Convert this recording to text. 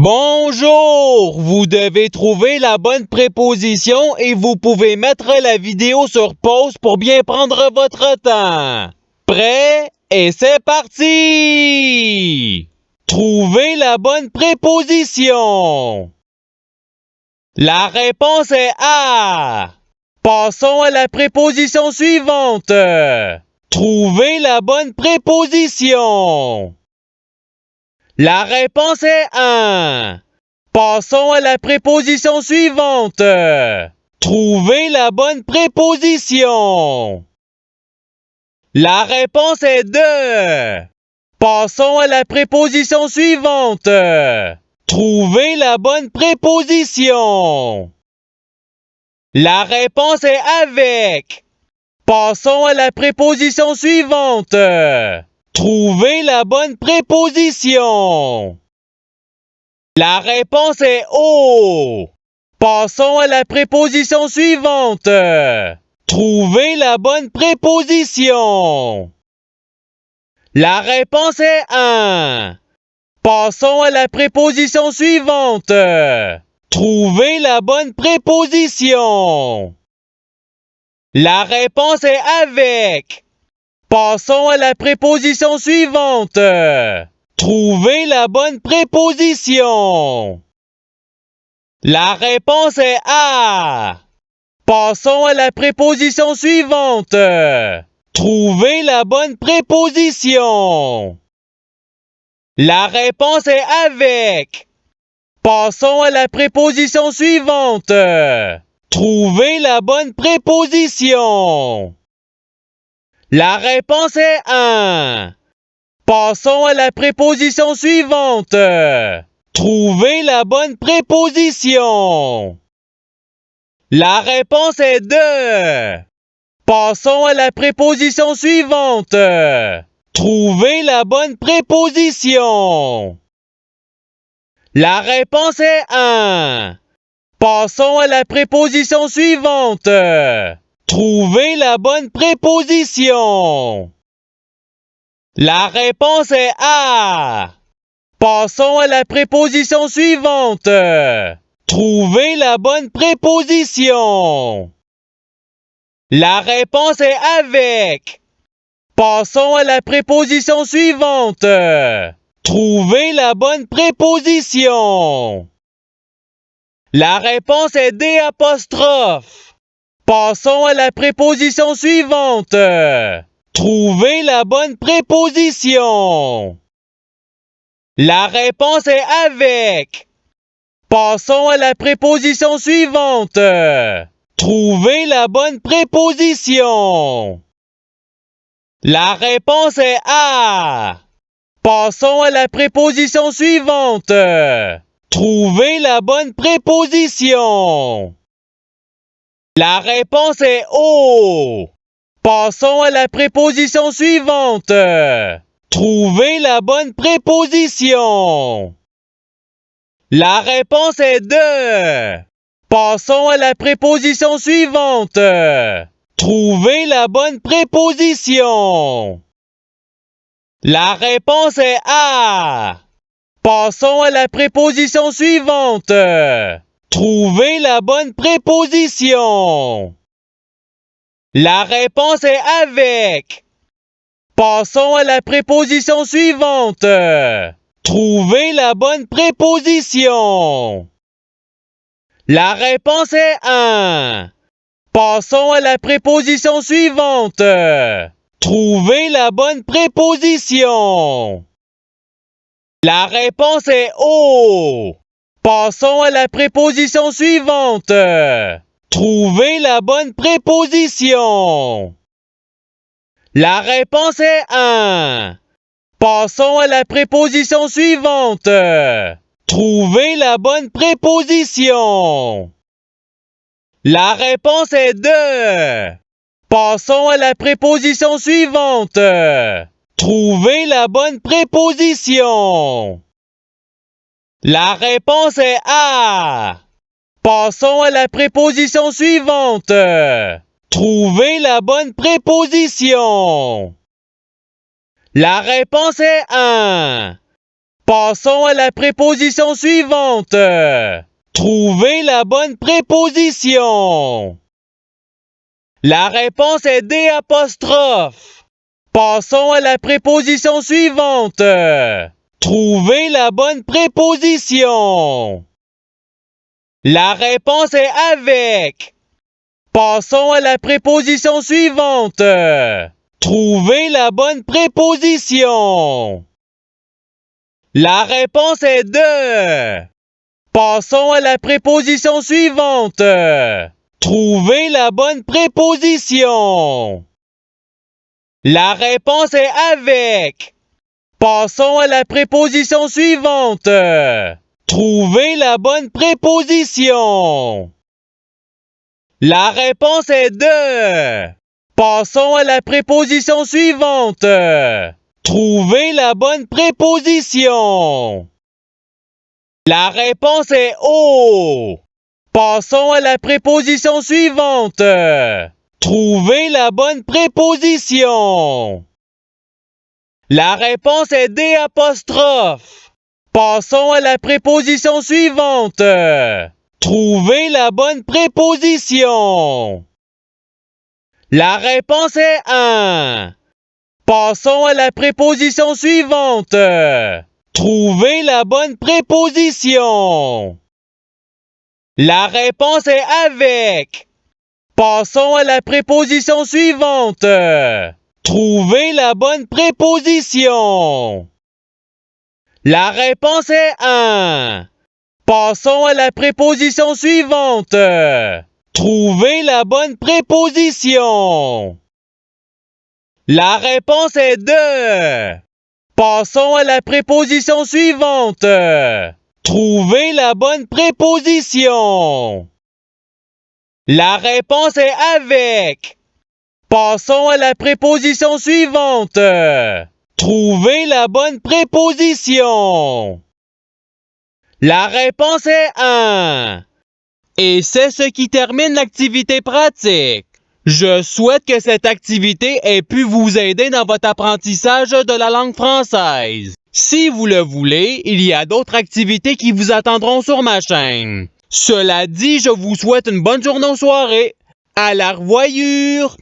Bonjour! Vous devez trouver la bonne préposition et vous pouvez mettre la vidéo sur pause pour bien prendre votre temps. Prêt? Et c'est parti! Trouvez la bonne préposition. La réponse est A. Passons à la préposition suivante. Trouvez la bonne préposition. La réponse est 1. Passons à la préposition suivante. Trouvez la bonne préposition. La réponse est 2. Passons à la préposition suivante. Trouvez la bonne préposition. La réponse est avec. Passons à la préposition suivante. Trouvez la bonne préposition. La réponse est O. Passons à la préposition suivante. Trouvez la bonne préposition. La réponse est 1. Passons à la préposition suivante. Trouvez la bonne préposition. La réponse est avec. Passons à la préposition suivante. Trouvez la bonne préposition. La réponse est A. Passons à la préposition suivante. Trouvez la bonne préposition. La réponse est avec. Passons à la préposition suivante. Trouvez la bonne préposition. La réponse est 1. Passons à la préposition suivante. Trouvez la bonne préposition. La réponse est 2. Passons à la préposition suivante. Trouvez la bonne préposition. La réponse est 1. Passons à la préposition suivante. Trouvez la bonne préposition. La réponse est A. Passons à la préposition suivante. Trouvez la bonne préposition. La réponse est avec. Passons à la préposition suivante. Trouvez la bonne préposition. La réponse est D apostrophe. Passons à la préposition suivante. Trouvez la bonne préposition. La réponse est avec. Passons à la préposition suivante. Trouvez la bonne préposition. La réponse est A. Passons à la préposition suivante. Trouvez la bonne préposition. La réponse est O. Passons à la préposition suivante. Trouvez la bonne préposition. La réponse est 2. Passons à la préposition suivante. Trouvez la bonne préposition. La réponse est A. Passons à la préposition suivante. Trouvez la bonne préposition. La réponse est avec. Passons à la préposition suivante. Trouvez la bonne préposition. La réponse est 1. Passons à la préposition suivante. Trouvez la bonne préposition. La réponse est O. Passons à la préposition suivante. Trouvez la bonne préposition. La réponse est 1. Passons à la préposition suivante. Trouvez la bonne préposition. La réponse est 2. Passons à la préposition suivante. Trouvez la bonne préposition. La réponse est A. Passons à la préposition suivante. Trouvez la bonne préposition. La réponse est 1. Passons à la préposition suivante. Trouvez la bonne préposition. La réponse est D'. Passons à la préposition suivante. Trouvez la bonne préposition. La réponse est avec. Passons à la préposition suivante. Trouvez la bonne préposition. La réponse est de. Passons à la préposition suivante. Trouvez la bonne préposition. La réponse est avec. Passons à la préposition suivante. Trouvez la bonne préposition. La réponse est de. Passons à la préposition suivante. Trouvez la bonne préposition. La réponse est O. Passons à la préposition suivante. Trouvez la bonne préposition. La réponse est D'. Passons à la préposition suivante. Trouvez la bonne préposition. La réponse est 1. Passons à la préposition suivante. Trouvez la bonne préposition. La réponse est avec. Passons à la préposition suivante. Trouvez la bonne préposition. La réponse est 1. Passons à la préposition suivante. Trouvez la bonne préposition. La réponse est 2. Passons à la préposition suivante. Trouvez la bonne préposition. La réponse est avec. Passons à la préposition suivante. Trouvez la bonne préposition. La réponse est 1. Et c'est ce qui termine l'activité pratique. Je souhaite que cette activité ait pu vous aider dans votre apprentissage de la langue française. Si vous le voulez, il y a d'autres activités qui vous attendront sur ma chaîne. Cela dit, je vous souhaite une bonne journée ou soirée. À la revoyure!